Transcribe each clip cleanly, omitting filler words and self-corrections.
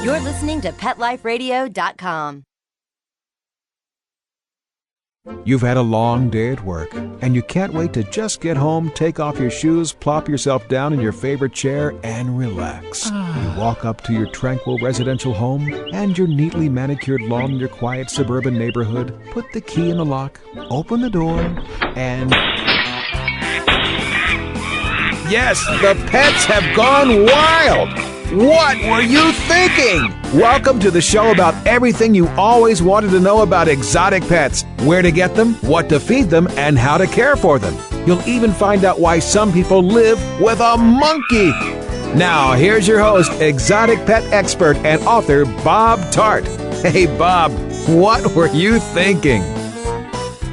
You're listening to PetLifeRadio.com. You've had a long day at work, and you can't wait to just get home, take off your shoes, plop yourself down in your favorite chair, and relax. You walk up to your tranquil residential home and your neatly manicured lawn in your quiet suburban neighborhood, put the key in the lock, open the door, and... Yes, the pets have gone wild! What were you thinking? Welcome to the show about everything you always wanted to know about exotic pets, where to get them, what to feed them, and how to care for them. You'll even find out why some people live with a monkey. Now, here's your host, exotic pet expert and author Bob Tart. Hey, Bob, what were you thinking?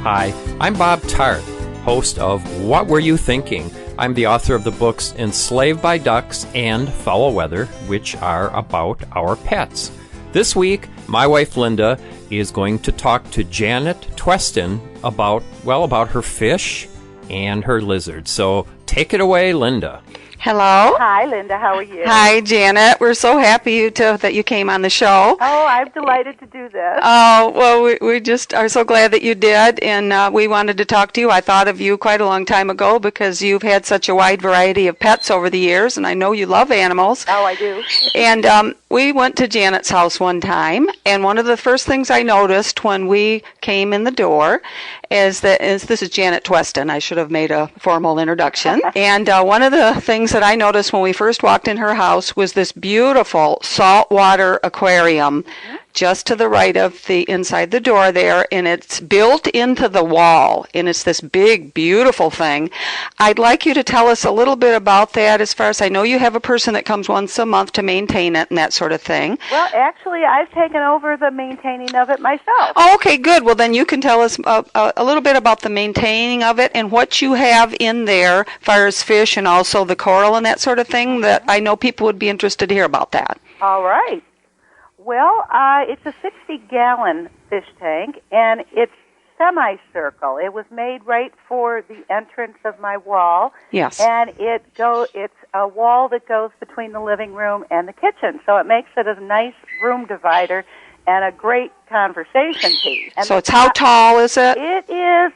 Hi, I'm Bob Tart, host of What Were You Thinking? I'm the author of the books Enslaved by Ducks and Foul Weather, which are about our pets. This week, my wife Linda is going to talk to Janet Twesten about her fish and her lizards. So take it away, Linda. Hello. Hi, Linda. How are you? Hi, Janet. We're so happy that you came on the show. Oh, I'm delighted to do this. Oh, well, we just are so glad that you did, and we wanted to talk to you. I thought of you quite a long time ago because you've had such a wide variety of pets over the years, and I know you love animals. Oh, I do. And we went to Janet's house one time, and one of the first things I noticed when we came in the door is this is Janet Twesten. I should have made a formal introduction. And one of the things that I noticed when we first walked in her house was this beautiful saltwater aquarium just to the right of the inside the door there, and it's built into the wall, and it's this big, beautiful thing. I'd like you to tell us a little bit about that. As far as I know, you have a person that comes once a month to maintain it and that sort of thing. Well, actually, I've taken over the maintaining of it myself. Oh, okay, good. Well, then you can tell us a little bit about the maintaining of it and what you have in there as far as fish and also the coral and that sort of thing, that I know people would be interested to hear about that. All right. Well, it's a 60-gallon fish tank, and it's semicircle. It was made right for the entrance of my wall. Yes. And it's a wall that goes between the living room and the kitchen, so it makes it a nice room divider and a great conversation piece. And so it's how tall is it? It is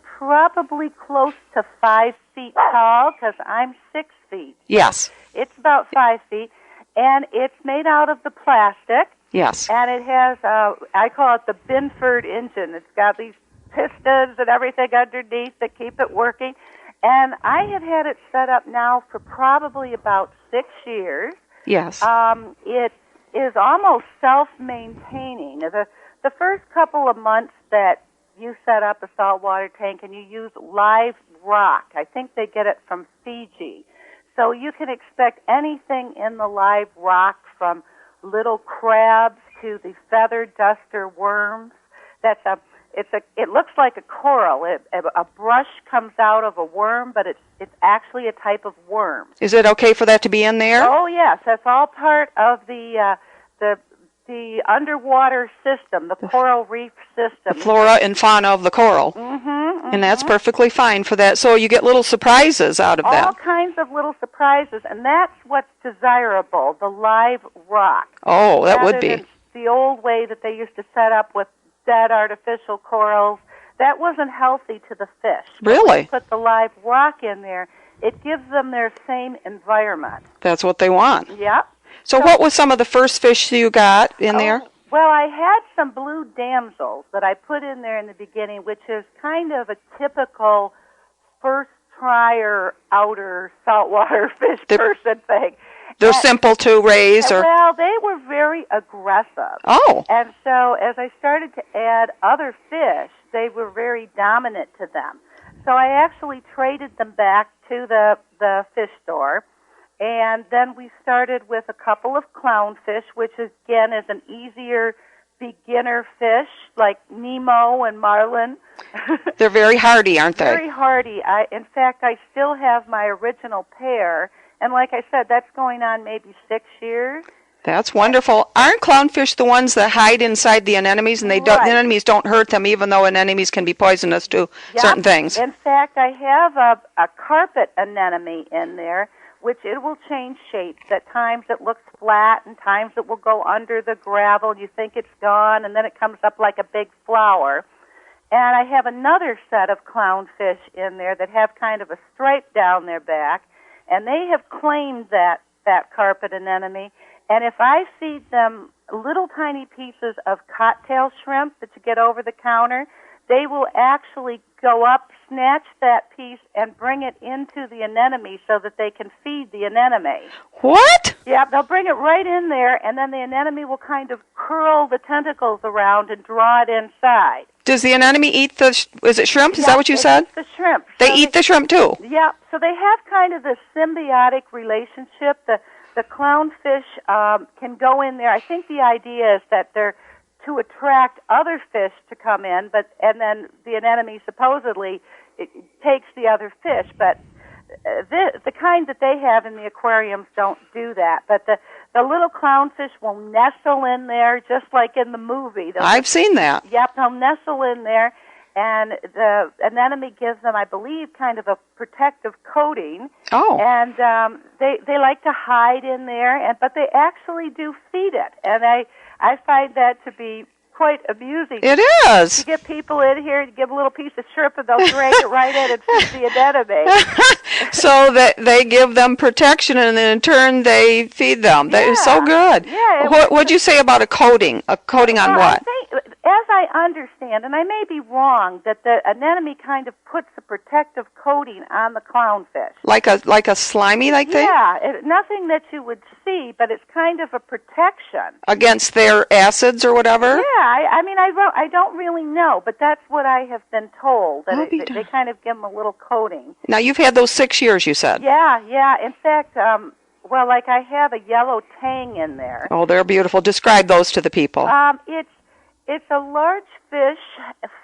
probably close to 5 feet tall, because I'm 6 feet. Yes. It's about 5 feet. And it's made out of the plastic. Yes. And it has, I call it the Binford engine. It's got these pistons and everything underneath that keep it working. And I have had it set up now for probably about 6 years. Yes. It is almost self-maintaining. The first couple of months that you set up a saltwater tank and you use live rock, I think they get it from Fiji. So you can expect anything in the live rock, from little crabs to the feathered duster worms. It looks like a coral. A brush comes out of a worm, but it's actually a type of worm. Is it okay for that to be in there? Oh yes, that's all part of the underwater system, the coral reef system. The flora and fauna of the coral. Mm-hmm. And that's perfectly fine for that. So you get little surprises out of that. All kinds of little surprises, and that's what's desirable, the live rock. Oh, that would be. Rather than the old way that they used to set up with dead artificial corals. That wasn't healthy to the fish. Really? Put the live rock in there, it gives them their same environment. That's what they want. Yep. So what was some of the first fish you got in there? Well, I had some blue damsels that I put in there in the beginning, which is kind of a typical first trier outer saltwater fish person thing. They're simple to raise? Well, they were very aggressive. Oh. And so as I started to add other fish, they were very dominant to them. So I actually traded them back to the fish store. And then we started with a couple of clownfish, which again is an easier beginner fish, like Nemo and Marlin. They're very hardy, aren't they? Very hardy. In fact, I still have my original pair, and like I said, that's going on maybe 6 years. That's wonderful. Aren't clownfish the ones that hide inside the anemones, and the anemones don't hurt them, even though anemones can be poisonous to certain things? In fact, I have a carpet anemone in there, which it will change shapes. At times it looks flat, and times it will go under the gravel. You think it's gone, and then it comes up like a big flower. And I have another set of clownfish in there that have kind of a stripe down their back, and they have claimed that carpet anemone. And if I feed them little tiny pieces of cocktail shrimp that you get over the counter, they will actually go up, snatch that piece, and bring it into the anemone so that they can feed the anemone. What? Yeah, they'll bring it right in there, and then the anemone will kind of curl the tentacles around and draw it inside. Does the anemone eat is it shrimp? Is that what you said? Eat the shrimp. They eat the shrimp too? Yeah, so they have kind of this symbiotic relationship. The clownfish can go in there. I think the idea is that they're to attract other fish to come in, and then the anemone supposedly it takes the other fish. But the kind that they have in the aquariums don't do that. But the little clownfish will nestle in there just like in the movie. I've seen that. Yep, they'll nestle in there. And the anemone gives them, I believe, kind of a protective coating. Oh. And they like to hide in there, but they actually do feed it. And I find that to be quite amusing. It is. You get people in here, you give a little piece of shrimp, and they'll drag it right in and feed the anemone. So that they give them protection, and then in turn they feed them. That is so good. Yeah. What'd you say about a coating? A coating on what? I think, as I understand, and I may be wrong, that the anemone kind of puts a protective coating on the clownfish. Like a slimy thing? Yeah, nothing that you would see, but it's kind of a protection. Against their acids or whatever? Yeah, I don't really know, but that's what I have been told, that they kind of give them a little coating. Now, you've had those 6 years, you said? Yeah. In fact, like I have a yellow tang in there. Oh, they're beautiful. Describe those to the people. It's a large fish,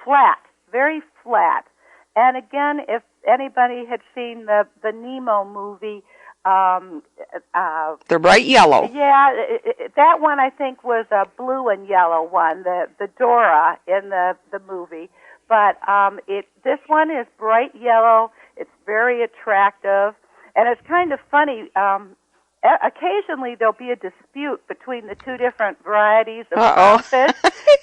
flat, very flat. And again, if anybody had seen the Nemo movie, they're bright yellow. Yeah, that one I think was a blue and yellow one, the Dora in the movie. But this one is bright yellow. It's very attractive, and it's kind of funny. Occasionally there'll be a dispute between the two different varieties of fish,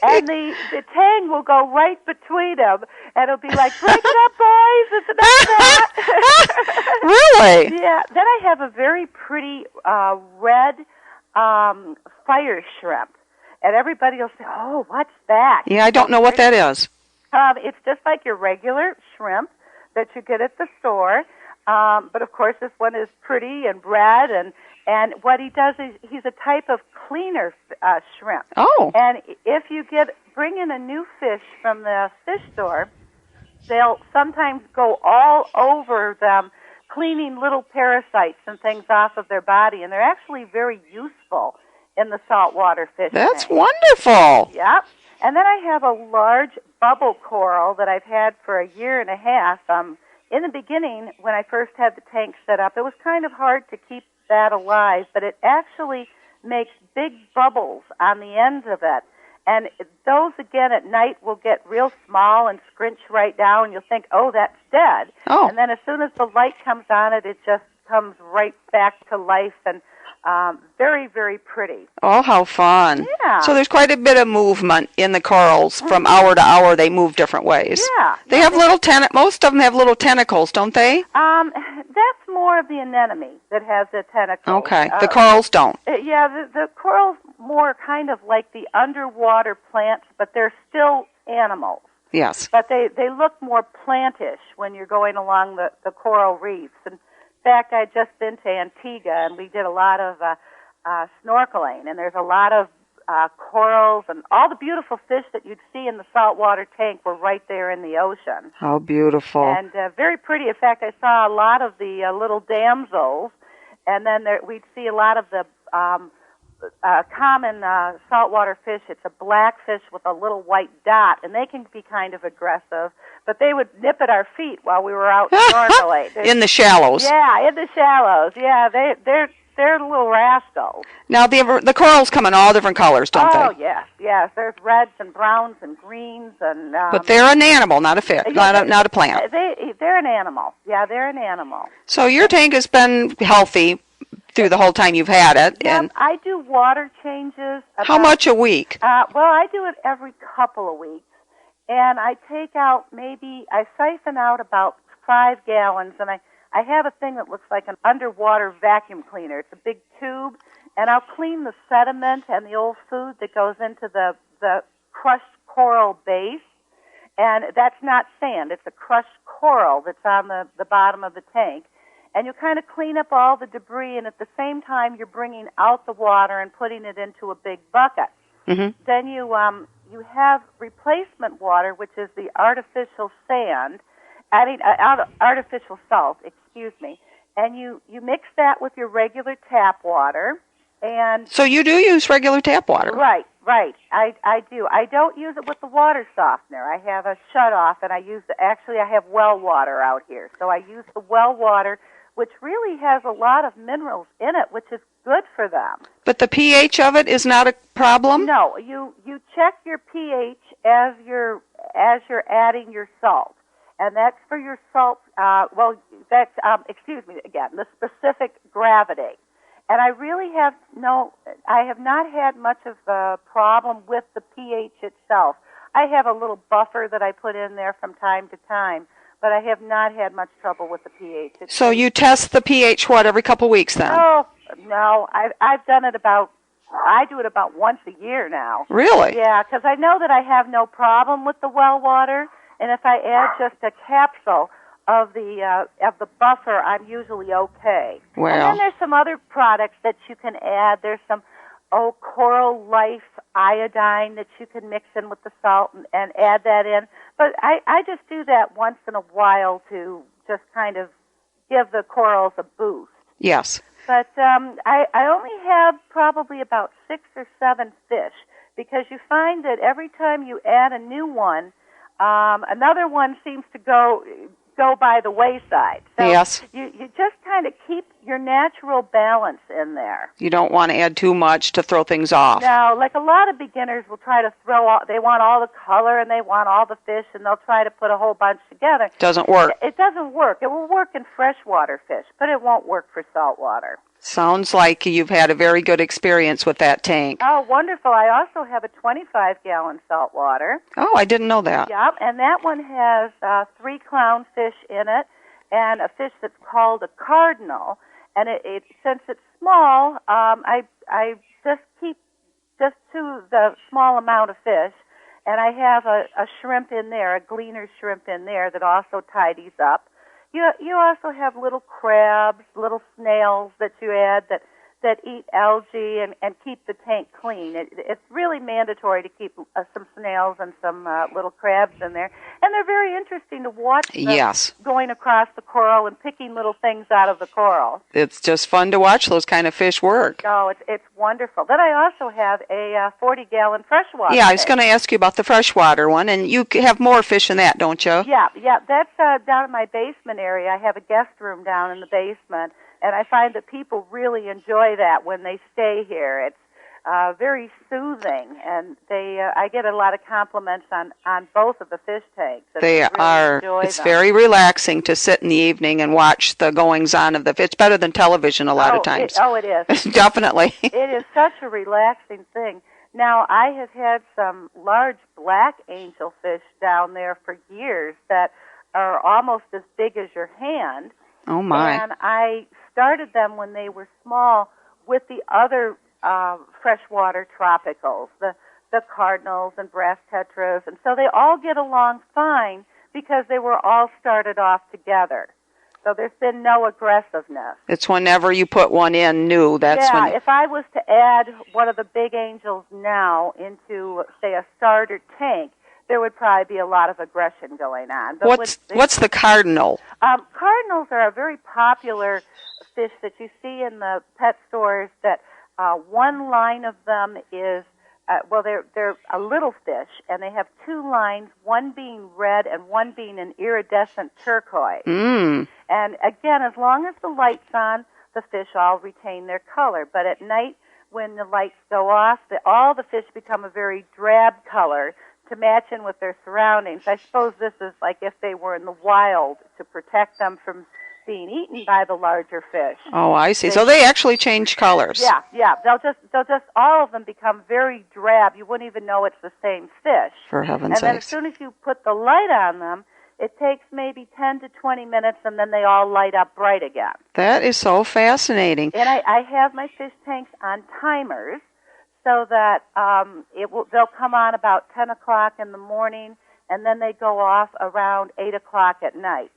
and the tang will go right between them, and it'll be like, "Break it up, boys! It's enough of that." Really? Yeah. Then I have a very pretty red fire shrimp, and everybody will say, "Oh, what's that?" Yeah, I don't know what that is. It's just like your regular shrimp that you get at the store, but of course this one is pretty and red, and what he does is he's a type of cleaner shrimp. Oh. And if you bring in a new fish from the fish store, they'll sometimes go all over them, cleaning little parasites and things off of their body, and they're actually very useful in the saltwater fish. That's wonderful. Yep. And then I have a large bubble coral that I've had for a year and a half. In the beginning, when I first had the tank set up, it was kind of hard to keep that alive, but it actually makes big bubbles on the ends of it. And those, again, at night will get real small and scrunch right down, and you'll think, oh, that's dead. Oh. And then as soon as the light comes on it, it just comes right back to life, and very, very pretty. Oh, how fun. Yeah. So there's quite a bit of movement in the corals. From hour to hour, they move different ways. Yeah. They have most of them have little tentacles, don't they? That's more of the anemone that has the tentacles. Okay. The corals don't. The corals more kind of like the underwater plants, but they're still animals. Yes. But they look more plantish when you're going along the coral reefs. And in fact, I'd just been to Antigua, and we did a lot of snorkeling, and there's a lot of corals, and all the beautiful fish that you'd see in the saltwater tank were right there in the ocean. How beautiful. And very pretty. In fact, I saw a lot of the little damsels, and then we'd see a lot of the common saltwater fish. It's a black fish with a little white dot, and they can be kind of aggressive, but they would nip at our feet while we were out snorkeling. In the shallows. Yeah, in the shallows. Yeah, they're they're little rascals. Now, the corals come in all different colors, don't they? Oh, yes. There's reds and browns and greens and. But they're an animal, not a fish, not a plant. They're an animal. Yeah, they're an animal. So your tank has been healthy through the whole time you've had it. Yep, And I do water changes. how much a week? Well, I do it every couple of weeks, and I siphon out about 5 gallons, and I have a thing that looks like an underwater vacuum cleaner. It's a big tube, and I'll clean the sediment and the old food that goes into the crushed coral base, and that's not sand. It's a crushed coral that's on the bottom of the tank. And you kind of clean up all the debris, and at the same time you're bringing out the water and putting it into a big bucket. Mm-hmm. Then you have replacement water, which is the artificial artificial salt, excuse me, and you mix that with your regular tap water. And so you do use regular tap water? Right. I do. I don't use it with the water softener. I have a shut-off, and I have well water out here. So I use the well water, which really has a lot of minerals in it, which is good for them. But the pH of it is not a problem? No, you check your pH as you're adding your salt, and that's for your salt. The specific gravity. And I really have not had much of a problem with the pH itself. I have a little buffer that I put in there from time to time, but I have not had much trouble with the pH. So you test the pH, every couple of weeks then? Oh, no. I've done it I do it about once a year now. Really? Yeah, because I know that I have no problem with the well water, and if I add just a capsule of the buffer, I'm usually okay. Well. And then there's some other products that you can add. There's some Coral Life iodine that you can mix in with the salt and add that in. But I just do that once in a while to just kind of give the corals a boost. Yes. But I only have probably about 6 or 7 fish, because you find that every time you add a new one, another one seems to go by the wayside. So yes. You just kind of keep your natural balance in there. You don't want to add too much to throw things off. No, like a lot of beginners will try to they want all the color and they want all the fish, and they'll try to put a whole bunch together. Doesn't work. It doesn't work. It will work in freshwater fish, but it won't work for saltwater. Sounds like you've had a very good experience with that tank. Oh, wonderful. I also have a 25-gallon saltwater. Oh, I didn't know that. Yep, and that one has 3 clownfish in it and a fish that's called a cardinal. And it since it's small, I just keep just to the small amount of fish. And I have a shrimp in there, a gleaner shrimp in there that also tidies up. You also have little crabs, little snails that you add that eat algae and keep the tank clean. It's really mandatory to keep some snails and some little crabs in there. And they're very interesting to watch them yes. going across the coral and picking little things out of the coral. It's just fun to watch those kind of fish work. Oh, it's wonderful. Then I also have a 40-gallon freshwater Yeah, I was tank. going to ask you about the freshwater one, and you have more fish than that, don't you? Yeah. That's down in my basement area. I have a guest room down in the basement, and I find that people really enjoy that when they stay here. It's very soothing, and I get a lot of compliments on both of the fish tanks. They really are. Enjoy It's them. very relaxing to sit in the evening and watch the goings-on of the fish. It's better than television a lot of times. It is. Definitely. It is such a relaxing thing. Now, I have had some large black angelfish down there for years that are almost as big as your hand. Oh, my. And I started them when they were small with the other freshwater tropicals, the cardinals and brass tetras, and so they all get along fine because they were all started off together. So there's been no aggressiveness. It's whenever you put one in new, that's when... If I was to add one of the big angels now into, say, a starter tank, there would probably be a lot of aggression going on. But what's the cardinal? Cardinals are a very popular fish that you see in the pet stores that one line of them is, they're a little fish, and they have 2 lines, one being red and one being an iridescent turquoise. Mm. And again, as long as the light's on, the fish all retain their color. But at night, when the lights go off, all the fish become a very drab color to match in with their surroundings. I suppose this is like if they were in the wild to protect them from being eaten by the larger fish. Oh, I see. So they actually change colors. Yeah. They'll just all of them become very drab. You wouldn't even know it's the same fish. For heaven's sakes. And then as sakes. soon as you put the light on them, it takes maybe 10 to 20 minutes, and then they all light up bright again. That is so fascinating. And I have my fish tanks on timers so that they'll come on about 10 o'clock in the morning, and then they go off around 8 o'clock at night.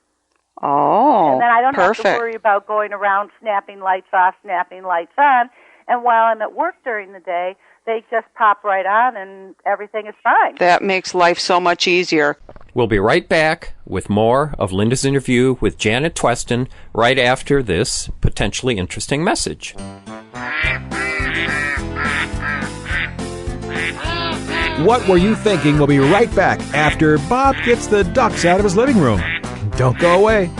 Oh, and then I don't perfect. have to worry about going around snapping lights off, snapping lights on. And while I'm at work during the day, they just pop right on and everything is fine. That makes life so much easier. We'll be right back with more of Linda's interview with Janet Twesten right after this potentially interesting message. What Were You Thinking? We'll be right back after Bob gets the ducks out of his living room. Don't go away.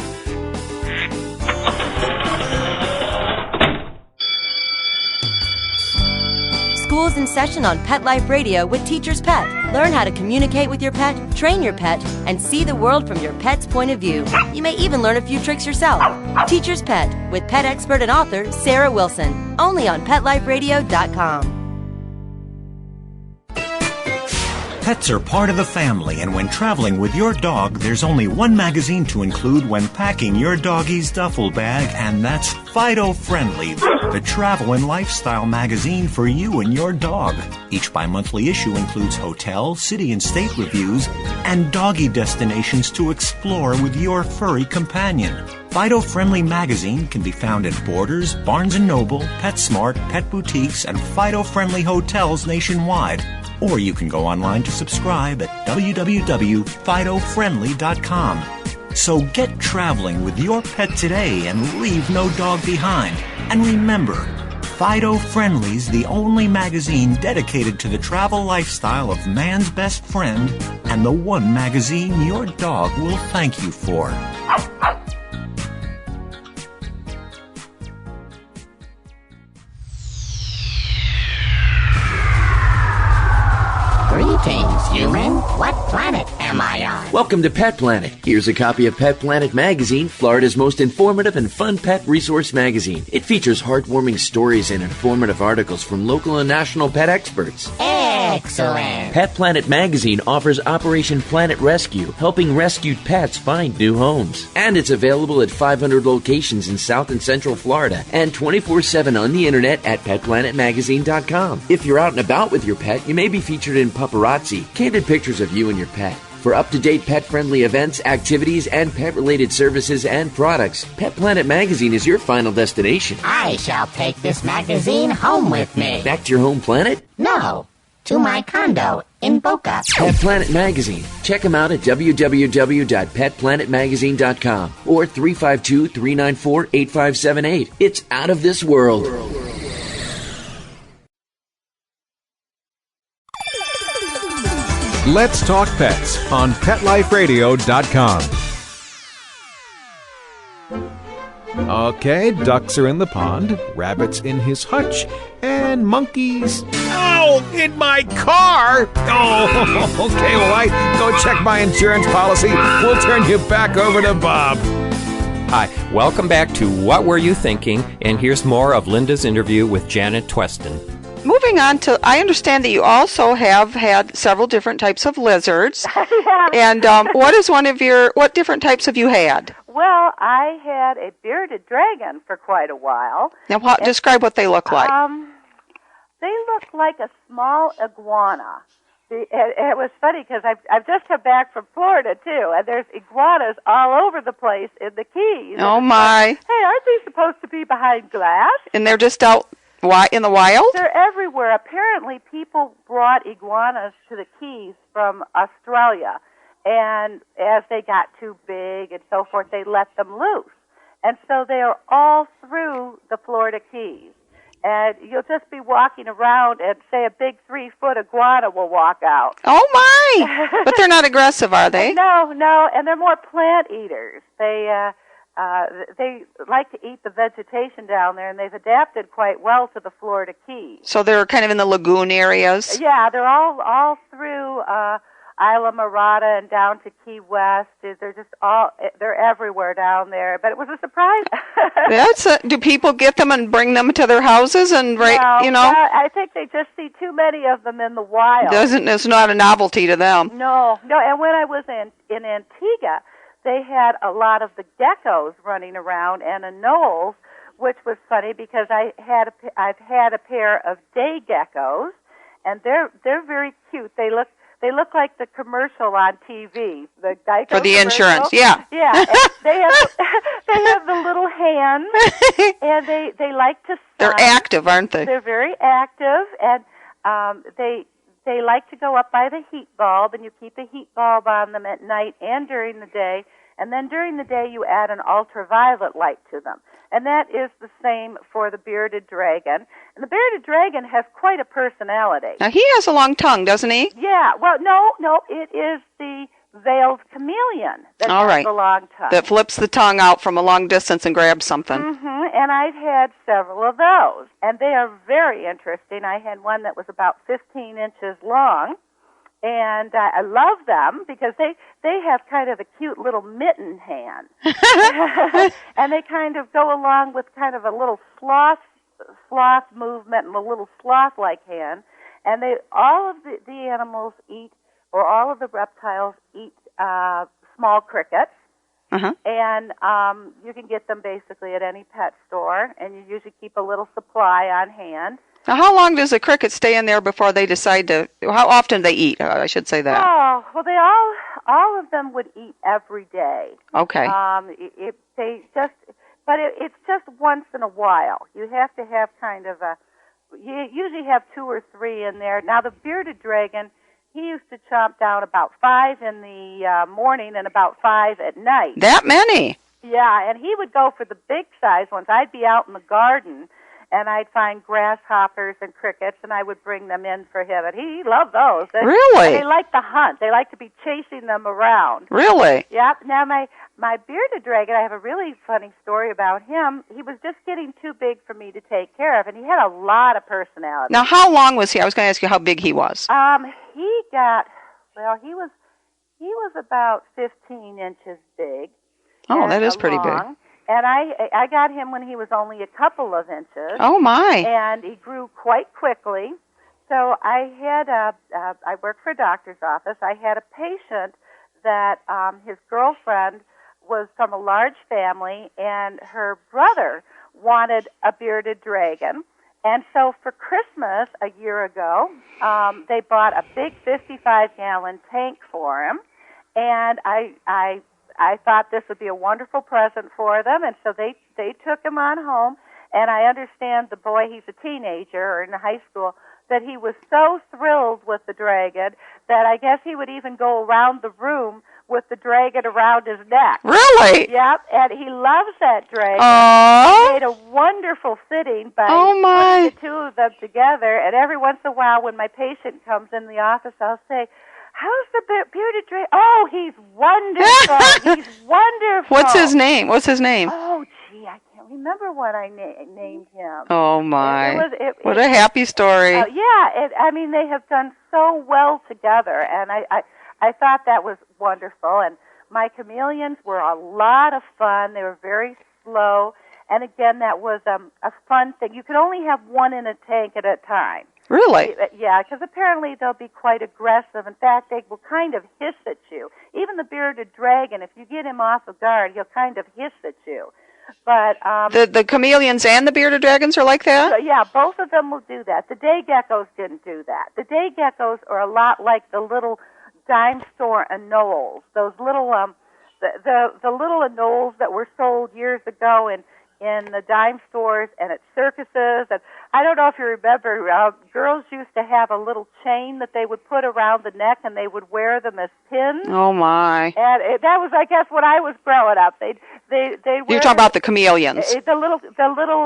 School's in session on Pet Life Radio with Teacher's Pet. Learn how to communicate with your pet, train your pet, and see the world from your pet's point of view. You may even learn a few tricks yourself. Teacher's Pet with pet expert and author Sarah Wilson. Only on PetLifeRadio.com. Pets are part of the family, and when traveling with your dog, there's only one magazine to include when packing your doggie's duffel bag, and that's Fido Friendly, the travel and lifestyle magazine for you and your dog. Each bi-monthly issue includes hotel, city, and state reviews, and doggy destinations to explore with your furry companion. Fido Friendly magazine can be found at Borders, Barnes & Noble, PetSmart, Pet Boutiques, and Fido Friendly hotels nationwide. Or you can go online to subscribe at www.fidofriendly.com. So get traveling with your pet today and leave no dog behind. And remember, Fido Friendly's the only magazine dedicated to the travel lifestyle of man's best friend, and the one magazine your dog will thank you for. Greetings, human. What planet am I on? Welcome to Pet Planet. Here's a copy of Pet Planet Magazine, Florida's most informative and fun pet resource magazine. It features heartwarming stories and informative articles from local and national pet experts. Excellent. Pet Planet Magazine offers Operation Planet Rescue, helping rescued pets find new homes. And it's available at 500 locations in South and Central Florida and 24/7 on the internet at petplanetmagazine.com. If you're out and about with your pet, you may be featured in Paparazzi, candid pictures of you and your pet. For up-to-date pet-friendly events, activities, and pet-related services and products, Pet Planet Magazine is your final destination. I shall take this magazine home with me. Back to your home planet? No, to my condo in Boca. Pet Planet Magazine. Check them out at www.petplanetmagazine.com or 352-394-8578. It's out of this world. Let's Talk Pets on PetLifeRadio.com. Okay, ducks are in the pond, rabbits in his hutch, and monkeys... Oh, in my car! Oh, okay, well, I go check my insurance policy. We'll turn you back over to Bob. Hi, welcome back to What Were You Thinking? And here's more of Linda's interview with Janet Twesten. Moving on to, I understand that you also have had several different types of lizards. And what different types have you had? Well, I had a bearded dragon for quite a while. Now, describe what they look like. They look like a small iguana. It was funny because I've just come back from Florida, too, and there's iguanas all over the place in the Keys. Oh, my. Hey, aren't they supposed to be behind glass? And they're just out in the wild? They're everywhere. Apparently, people brought iguanas to the Keys from Australia, and as they got too big and so forth, they let them loose. And so they are all through the Florida Keys. And you'll just be walking around and, say, a big 3-foot iguana will walk out. Oh, my! But they're not aggressive, are they? No, and they're more plant eaters. They they like to eat the vegetation down there, and they've adapted quite well to the Florida Keys. So they're kind of in the lagoon areas? Yeah, they're all through Isla Mirada and down to Key West. They're just they're everywhere down there. But it was a surprise. Do people get them and bring them to their houses and I think they just see too many of them in the wild. It's not a novelty to them. No. And when I was in Antigua, they had a lot of the geckos running around and anoles, which was funny because I've had a pair of day geckos, and they're very cute. They look like the commercial on TV, the Geico for the commercial. insurance. Yeah. Yeah. And they have the little hands, and they like to sun. They're active, aren't they? They're very active, and they like to go up by the heat bulb, and you keep a heat bulb on them at night and during the day, and then during the day you add an ultraviolet light to them. And that is the same for the bearded dragon. And the bearded dragon has quite a personality. Now, he has a long tongue, doesn't he? Yeah. Well, no, it is the veiled chameleon that has the long tongue. That flips the tongue out from a long distance and grabs something. Mm-hmm. And I've had several of those. And they are very interesting. I had one that was about 15 inches long. And I love them because they have kind of a cute little mitten hand. And they kind of go along with kind of a little sloth movement and a little sloth-like hand. And all of the animals eat, or all of the reptiles eat small crickets. Uh-huh. And you can get them basically at any pet store, and you usually keep a little supply on hand. Now, how long does a cricket stay in there before they decide to? How often do they eat? I should say that. Oh, well, all of them would eat every day. Okay. It's just once in a while. You have to have kind of you usually have 2 or 3 in there. Now, the bearded dragon, he used to chomp down about 5 in the morning and about 5 at night. That many? Yeah, and he would go for the big size ones. I'd be out in the garden, and I'd find grasshoppers and crickets, and I would bring them in for him. And he loved those. Really? And they like to hunt. They like to be chasing them around. Really? Yep. Now, my bearded dragon, I have a really funny story about him. He was just getting too big for me to take care of, and he had a lot of personality. Now, how long was he? I was going to ask you how big he was. He was about 15 inches big. Oh, that is pretty big. And I got him when he was only a couple of inches. Oh, my. And he grew quite quickly. So I worked for a doctor's office. I had a patient that his girlfriend was from a large family, and her brother wanted a bearded dragon. And so for Christmas a year ago, they bought a big 55-gallon tank for him. And I thought this would be a wonderful present for them, and so they took him on home. And I understand the boy, he's a teenager or in high school, that he was so thrilled with the dragon that I guess he would even go around the room with the dragon around his neck. Really? Yep, and he loves that dragon. Aww. He made a wonderful sitting by my. putting the two of them together, and every once in a while when my patient comes in the office, I'll say, "How's the bearded dragon?" "Oh, he's wonderful. He's wonderful." What's his name? Oh, gee, I can't remember what I named him. Oh, my. What a happy story. They have done so well together, and I thought that was wonderful. And my chameleons were a lot of fun. They were very slow. And again, that was a fun thing. You could only have one in a tank at a time. Really? Yeah, because apparently they'll be quite aggressive. In fact, they will kind of hiss at you. Even the bearded dragon, if you get him off of guard, he'll kind of hiss at you. But the chameleons and the bearded dragons are like that? So, yeah, both of them will do that. The day geckos didn't do that. The day geckos are a lot like the little dime store anoles. Those little the little anoles that were sold years ago in the dime stores and at circuses. And I don't know if you remember, girls used to have a little chain that they would put around the neck, and they would wear them as pins. Oh, my. And that was, I guess, when I was growing up. They You're talking about the chameleons. The little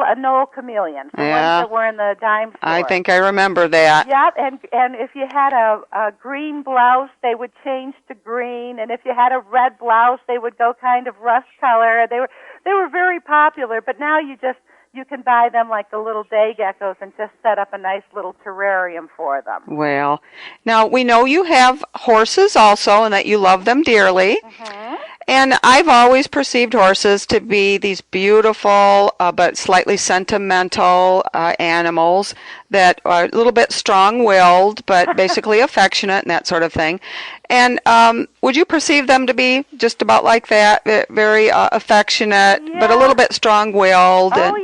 anole chameleons, the ones that were in the dime store. I think I remember that. Yep, and if you had a green blouse, they would change to green, and if you had a red blouse, they would go kind of rust color. They they were very popular, but now you can buy them like the little day geckos and just set up a nice little terrarium for them. Well, now we know you have horses also and that you love them dearly. Mm-hmm. And I've always perceived horses to be these beautiful but slightly sentimental animals that are a little bit strong-willed but basically affectionate and that sort of thing. And would you perceive them to be just about like that, very affectionate but a little bit strong-willed? Oh,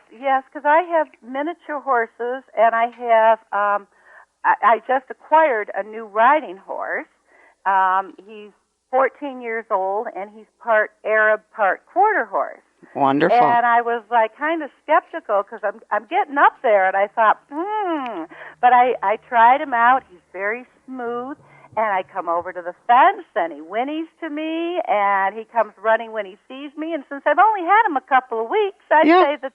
yes, because I have miniature horses, and I have, I just acquired a new riding horse. He's 14 years old, and he's part Arab, part quarter horse. Wonderful. And I was like kind of skeptical because I'm getting up there, and I thought, But I tried him out. He's very smooth, and I come over to the fence, and he whinnies to me, and he comes running when he sees me. And since I've only had him a couple of weeks, I'd say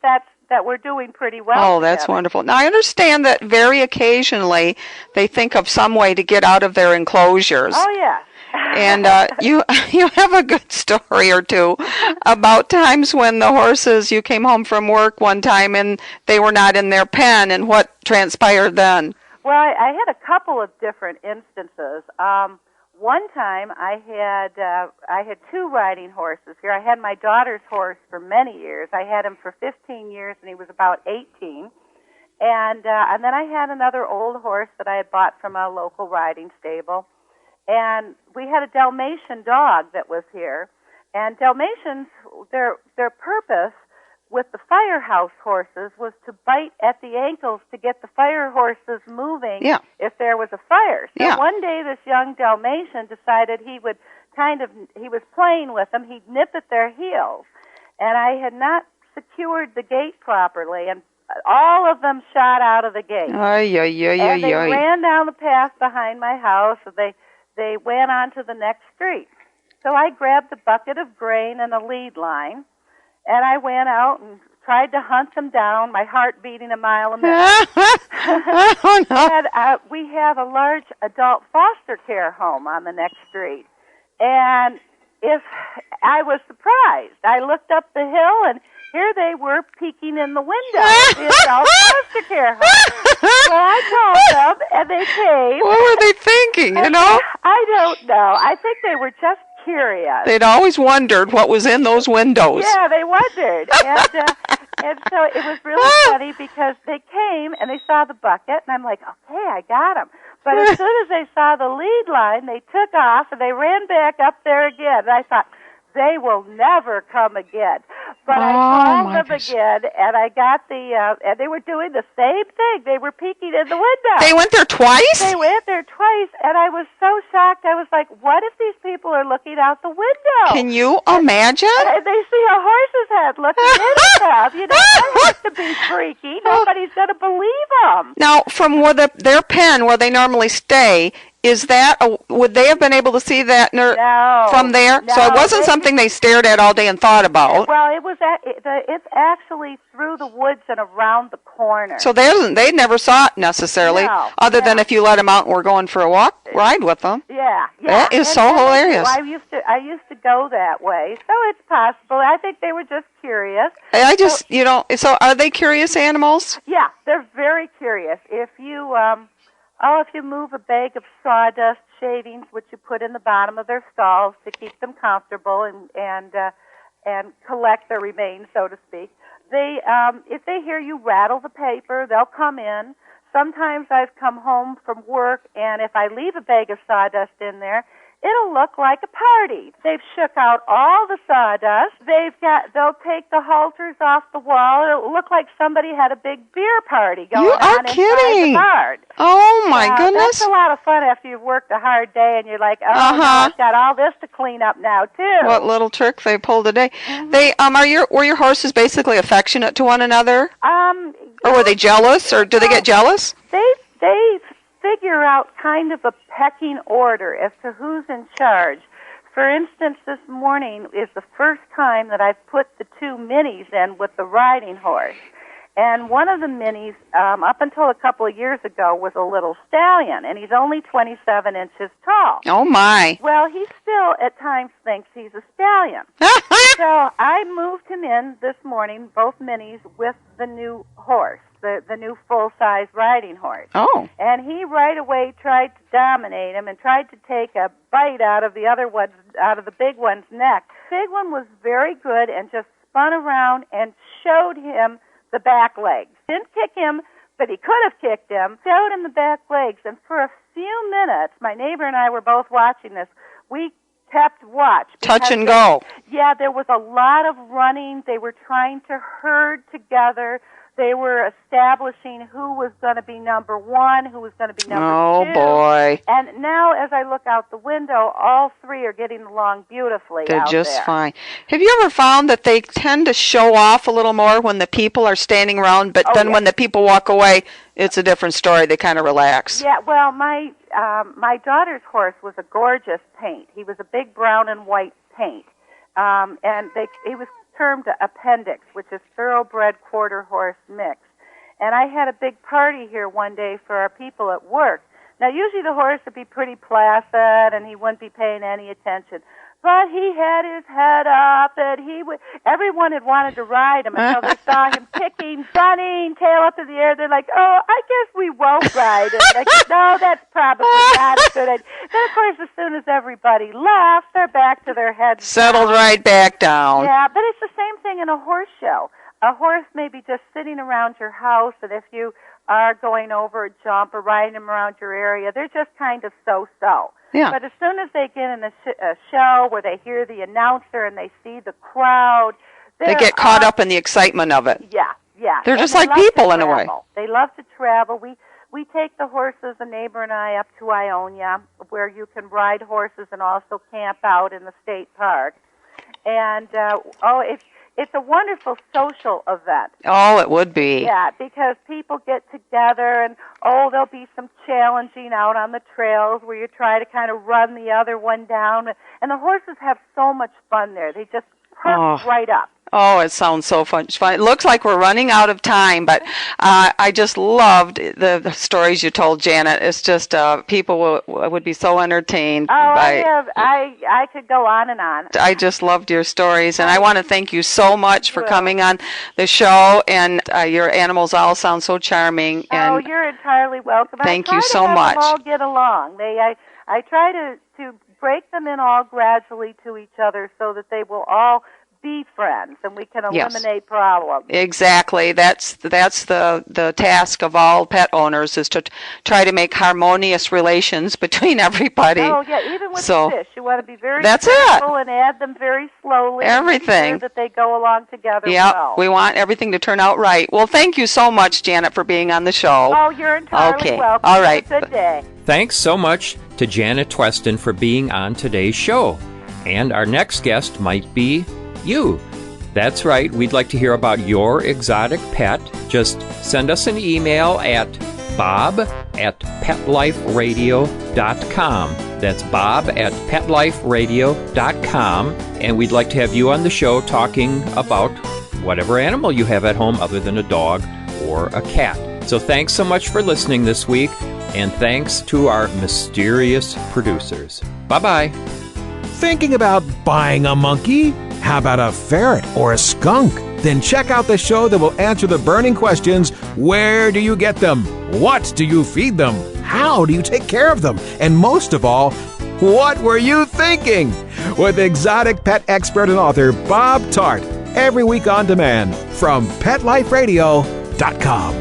that we're doing pretty well. Oh, that's wonderful. Now, I understand that very occasionally they think of some way to get out of their enclosures. Oh, yeah. And you have a good story or two about times when the horses, you came home from work one time and they were not in their pen, and what transpired then? Well, I had a couple of different instances. One time I had two riding horses here. I had my daughter's horse for many years. I had him for 15 years, and he was about 18. And then I had another old horse that I had bought from a local riding stable. And we had a Dalmatian dog that was here. And Dalmatians, their purpose with the firehouse horses was to bite at the ankles to get the fire horses moving if there was a fire. So one day this young Dalmatian decided he was playing with them, he'd nip at their heels. And I had not secured the gate properly, and all of them shot out of the gate. And they ran down the path behind my house, and they went on to the next street. So I grabbed a bucket of grain and a lead line, and I went out and tried to hunt them down, my heart beating a mile a minute. Oh, no. And we have a large adult foster care home on the next street. And I was surprised. I looked up the hill, and here they were peeking in the window of the adult foster care home. Well, I called them, and they came. What were they thinking, you know? I don't know. I think they were just curious. They'd always wondered what was in those windows. Yeah, they wondered. And so it was really funny because they came, and they saw the bucket, and I'm like, okay, I got them. But as soon as they saw the lead line, they took off, and they ran back up there again. And I thought, they will never come again. But I called them again, and I got and they were doing the same thing. They were peeking in the window. They went there twice? They went there twice, and I was so shocked. I was like, what if these people are looking out the window? Can you imagine? And they see a horse's head looking in at them. You know, that has to be freaky. Nobody's going to believe them. Now, from where their pen, where they normally stay, would they have been able to see that from there? No, so it wasn't something they stared at all day and thought about. Well, it's actually through the woods and around the corner. So they never saw it necessarily, other than if you let them out and were going for a ride with them. Yeah. That is so hilarious. I used to go that way, so it's possible. I think they were just curious. So are they curious animals? Yeah, they're very curious. If you move a bag of sawdust shavings, which you put in the bottom of their stalls to keep them comfortable and collect their remains, so to speak, if they hear you rattle the paper, they'll come in. Sometimes I've come home from work, and if I leave a bag of sawdust in there, it'll look like a party. They've shook out all the sawdust. They'll take the halters off the wall. It'll look like somebody had a big beer party going on inside the barn. Oh, my goodness. That's a lot of fun after you've worked a hard day and you're like, I've got all this to clean up now, too. What little trick they pulled today. Mm-hmm. Were your horses basically affectionate to one another? Or were they jealous, or do they get jealous? They figure out kind of a pecking order as to who's in charge. For instance, this morning is the first time that I've put the two minis in with the riding horse. And one of the minis, up until a couple of years ago, was a little stallion, and he's only 27 inches tall. Oh, my. Well, he still at times thinks he's a stallion. So I moved him in this morning, both minis, with the new horse, the new full-size riding horse. Oh. And he right away tried to dominate him and tried to take a bite out of the big one's neck. Big one was very good and just spun around and showed him the back legs. Didn't kick him, but he could have kicked him. Showed him the back legs, and for a few minutes, my neighbor and I were both watching this. We kept watch. Touch and go. Yeah, there was a lot of running. They were trying to herd together. They were establishing who was going to be number one, who was going to be number two. Oh, boy. And now, as I look out the window, all three are getting along beautifully. They're out just there. fine. Have you ever found that they tend to show off a little more when the people are standing around, but then when the people walk away, it's a different story. They kind of relax. Yeah, well, my daughter's horse was a gorgeous paint. He was a big brown and white paint. And he was termed appendix, which is thoroughbred quarter horse mix. And I had a big party here one day for our people at work. Now, usually the horse would be pretty placid and he wouldn't be paying any attention. But he had his head up, and everyone had wanted to ride him until they saw him kicking, running, tail up in the air. They're like, oh, I guess we won't ride him. Like, no, that's probably not a good idea. Then, of course, as soon as everybody left, they're back to their heads. Settled right back down. Yeah, but it's the same thing in a horse show. A horse may be just sitting around your house, and if you are going over a jump or riding them around your area, they're just kind of so-so. Yeah. But as soon as they get in a show where they hear the announcer and they see the crowd, they get caught up in the excitement of it. Yeah, yeah. They're just like people in a way. They love to travel. We take the horses, a neighbor and I, up to Ionia, where you can ride horses and also camp out in the state park. And it's a wonderful social event. Oh, it would be. Yeah, because people get together and, there'll be some challenging out on the trails where you try to kind of run the other one down. And the horses have so much fun there. They just perk right up. Oh, it sounds so fun. It looks like we're running out of time, but I just loved the stories you told, Janet. It's just people would be so entertained. I could go on and on. I just loved your stories, and I want to thank you so much for coming on the show, and your animals all sound so charming. And you're entirely welcome. Thank you so much. Them all get along. I try to break them in all gradually to each other so that they will all be friends, and we can eliminate problems. Exactly. That's the task of all pet owners, is to try to make harmonious relations between everybody. Oh, yeah, even with the fish. You want to be very careful and add them very slowly. Everything. And make sure that they go along together well. We want everything to turn out right. Well, thank you so much, Janet, for being on the show. Oh, you're entirely welcome. All right. Have a good day. Thanks so much to Janet Twesten for being on today's show. And our next guest might be you. That's right. We'd like to hear about your exotic pet. Just send us an email at bob@petliferadio.com. That's bob@petliferadio.com. And we'd like to have you on the show talking about whatever animal you have at home other than a dog or a cat. So thanks so much for listening this week. And thanks to our mysterious producers. Bye-bye. Thinking about buying a monkey? How about a ferret or a skunk? Then check out the show that will answer the burning questions. Where do you get them? What do you feed them? How do you take care of them? And most of all, what were you thinking? With exotic pet expert and author Bob Tart. Every week on demand from PetLifeRadio.com.